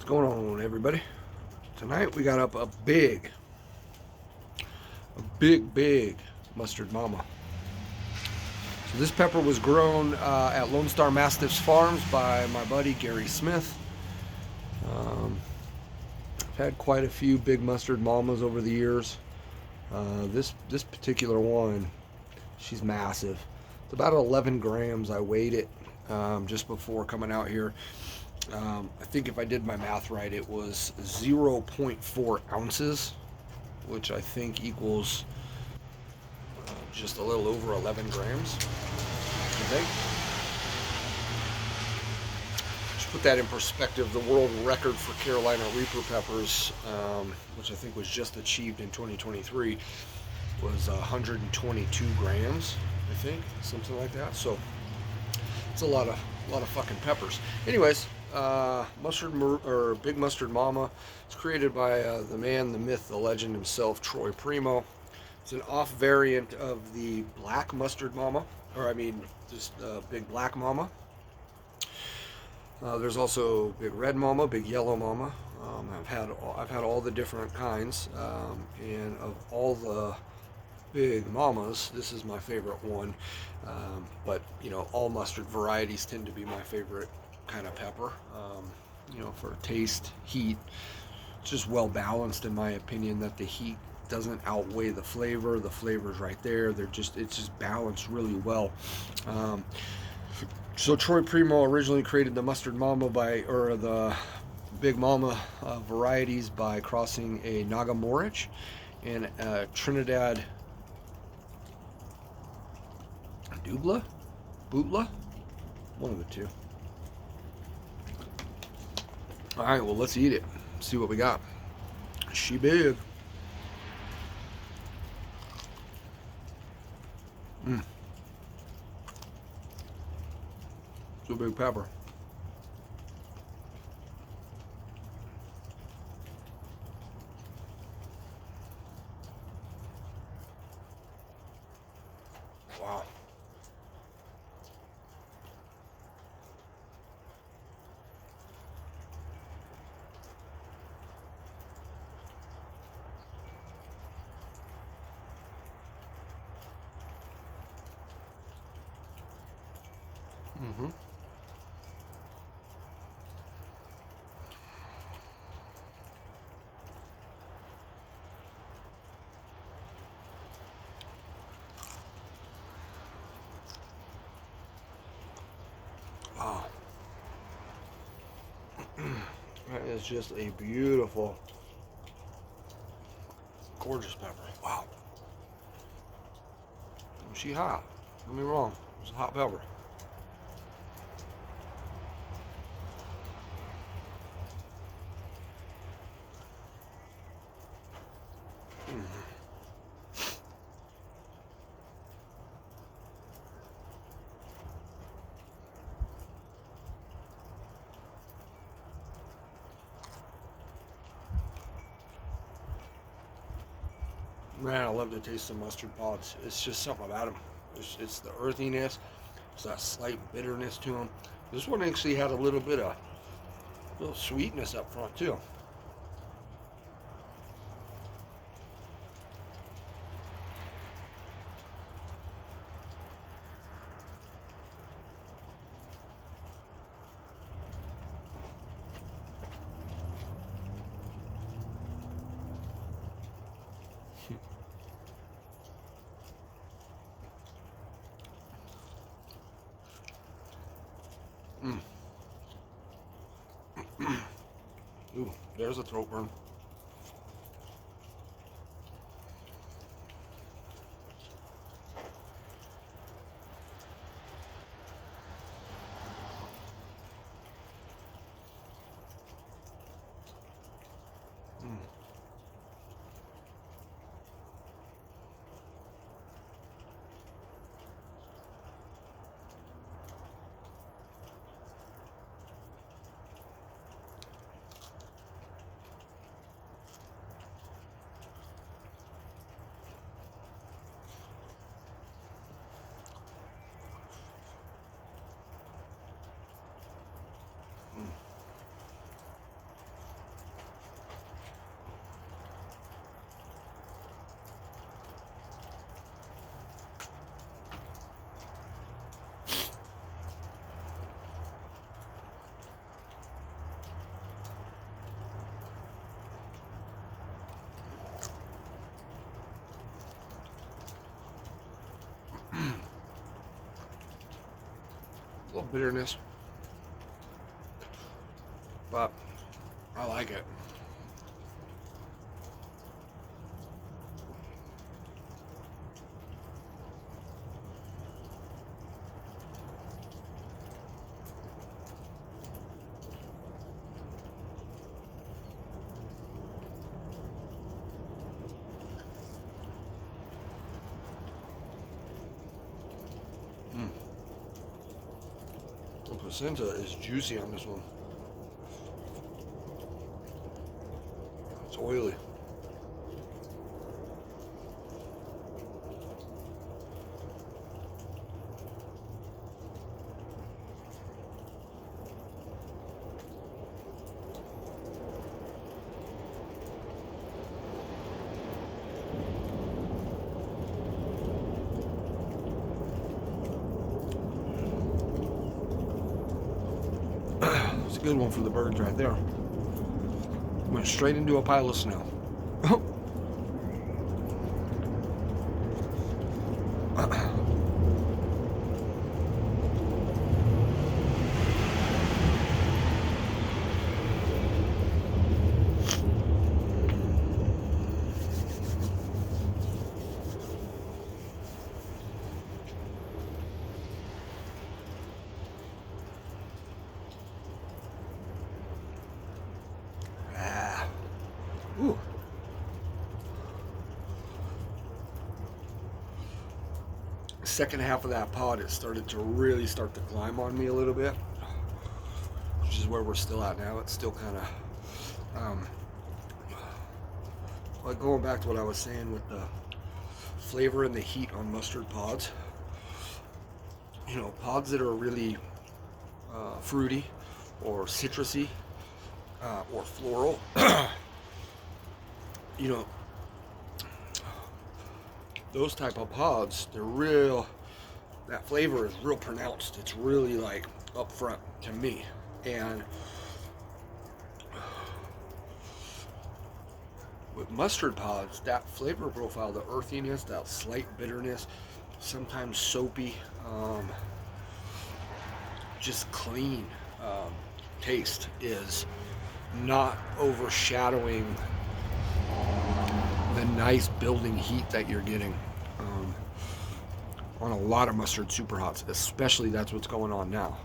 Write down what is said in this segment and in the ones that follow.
going on, everybody? Tonight we got up a big mustard mama. So this pepper was grown at Lone Star Mastiffs Farms by my buddy Gary Smith. I've had quite a few big mustard mamas over the years. This particular one, she's massive. It's about 11 grams. I weighed it just before coming out here. I think if I did my math right, it was 0.4 ounces, which I think equals just a little over 11 grams. I think. Just put that in perspective, the world record for Carolina Reaper peppers, which I think was just achieved in 2023, was 122 grams, I think, something like that. So it's a lot of fucking peppers. Anyways, Big Mustard Mama. It's created by the man, the myth, the legend himself, Troy Primo. It's an off variant of the Black Mustard Mama, just Big Black Mama. There's also Big Red Mama, Big Yellow Mama. I've had all the different kinds, and of all the big mamas, this is my favorite one. But all mustard varieties tend to be my favorite kind of pepper. For taste, heat, it's just well balanced in my opinion. That the heat doesn't outweigh the flavor. The flavor's right there. It's just balanced really well. So Troy Primo originally created the Mustard Mama the Big Mama varieties by crossing a Naga Morich and a Trinidad Bootla, one of the two. All right, well, let's eat it. See what we got. She big. It's a big pepper. Wow. Mm-hmm. Wow. That is just a beautiful, gorgeous pepper. Wow. She hot. Don't get me wrong. It's a hot pepper. Man, I love the taste of mustard pods. It's just something about them. It's the earthiness. It's that slight bitterness to them. This one actually had a little bit of sweetness up front too. Mm. Ooh, there's a throat burn. Mm. mild bitterness, but I like it. The placenta is juicy on this one. It's oily. It's a good one for the birds right there. Went straight into a pile of snow. Ooh. Second half of that pod, it started to really start to climb on me a little bit, which is where we're still at now. It's still kind of like going back to what I was saying with the flavor and the heat on mustard pods. You know, pods that are really fruity or citrusy or floral. You know, those type of pods, they're real, that flavor is real pronounced. It's really like up front to me. And with mustard pods, that flavor profile, the earthiness, that slight bitterness, sometimes soapy, just clean taste is not overshadowing the nice building heat that you're getting on a lot of mustard super hots, especially that's what's going on now.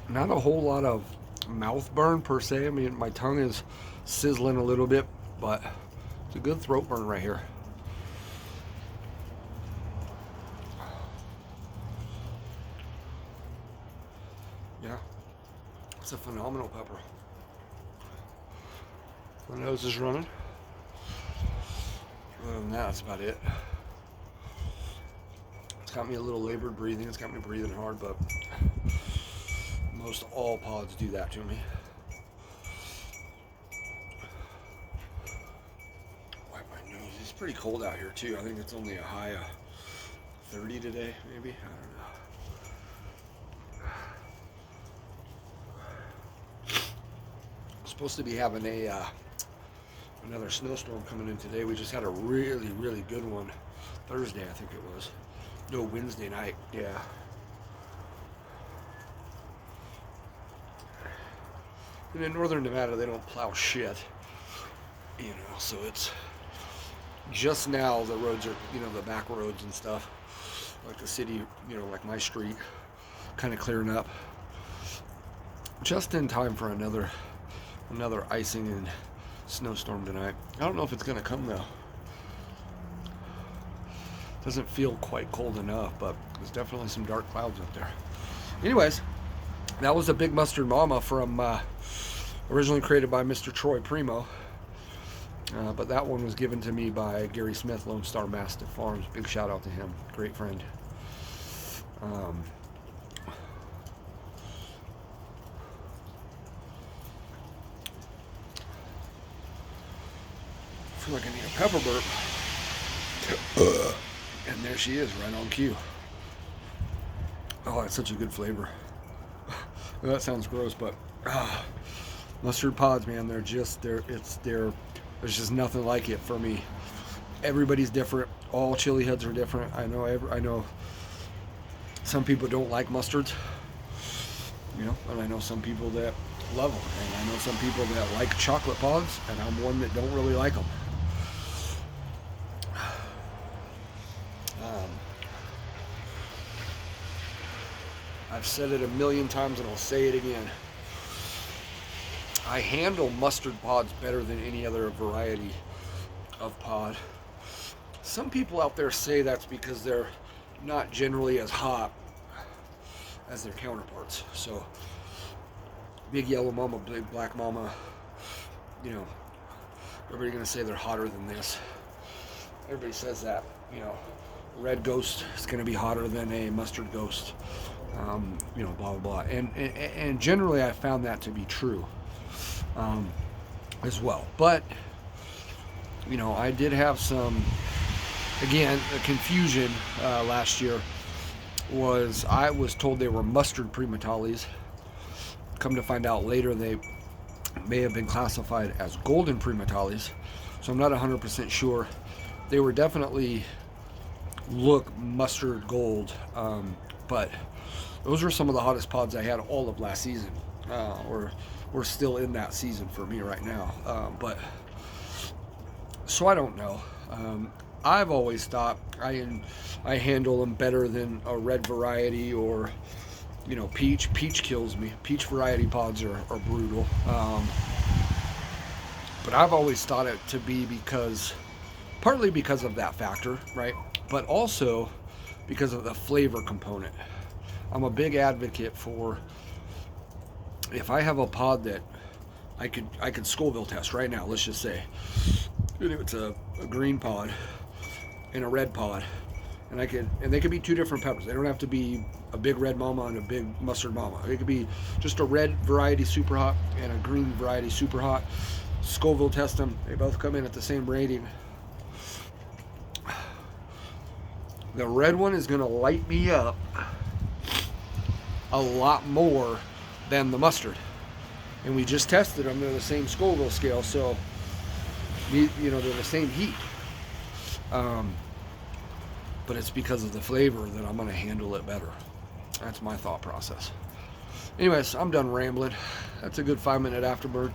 Not a whole lot of mouth burn per se. I mean, my tongue is sizzling a little bit, but it's a good throat burn right here. Yeah, it's a phenomenal pepper. My nose is running. Other than that, that's about it. It's got me a little labored breathing. It's got me breathing hard, but most all pods do that to me. Wipe my nose. It's pretty cold out here too. I think it's only a high of 30 today, maybe. I don't know. Supposed to be having another snowstorm coming in today. We just had a really, really good one Thursday, I think it was. No, Wednesday night. Yeah. And in northern Nevada, they don't plow shit. You know, so it's just now the roads are, you know, the back roads and stuff, like the city, you know, like my street, kind of clearing up. Just in time for another icing and snowstorm tonight. I don't know if it's gonna come though. Doesn't feel quite cold enough, but there's definitely some dark clouds up there. Anyways, that was a Big Mustard Mama from originally created by Mr. Troy Primo, but that one was given to me by Gary Smith, Lone Star Mastiff Farms. Big shout out to him, great friend. I feel like I need a pepper burp. And there she is, right on cue. Oh, that's such a good flavor. That sounds gross, but mustard pods, man, there's just nothing like it for me. everybody's different. All chili heads are different. I know some people don't like mustards, and I know some people that love them, and I know some people that like chocolate pods, and I'm one that don't really like them. I've said it a million times and I'll say it again. I handle mustard pods better than any other variety of pod. Some people out there say that's because they're not generally as hot as their counterparts. So, Big Yellow Mama, Big Black Mama, everybody's going to say they're hotter than this. Everybody says that, Red Ghost is going to be hotter than a Mustard Ghost, blah, blah, blah. And generally I found that to be true as well. But, I did have some, again, a confusion last year. I was told they were mustard primatalis. Come to find out later, they may have been classified as golden primatalis. So I'm not 100% sure. They were definitely look mustard gold, but those were some of the hottest pods I had all of last season. We're still in that season for me right now. But so I don't know. I've always thought I handle them better than a red variety or peach. Peach kills me. Peach variety pods are brutal. But I've always thought it to be partly because of that factor, right? But also because of the flavor component. I'm a big advocate for, if I have a pod that I could Scoville test right now, let's just say, it's a green pod and a red pod, and they could be two different peppers. They don't have to be a big red mama and a big mustard mama. It could be just a red variety super hot and a green variety super hot. Scoville test them. They both come in at the same rating. The red one is going to light me up a lot more than the mustard. And we just tested them. They're the same Scoville scale, so they're the same heat. But it's because of the flavor that I'm going to handle it better. That's my thought process. Anyways, I'm done rambling. That's a good 5-minute afterburn.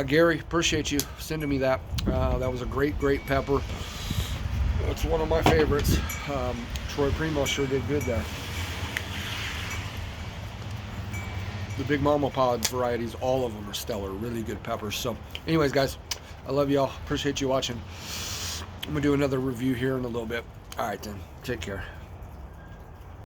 Gary, appreciate you sending me that. That was a great pepper. It's one of my favorites. Troy Primo sure did good there. The Big Mama pod varieties, all of them are stellar. Really good peppers. So anyways, guys, I love y'all. Appreciate you watching. I'm going to do another review here in a little bit. All right, then. Take care.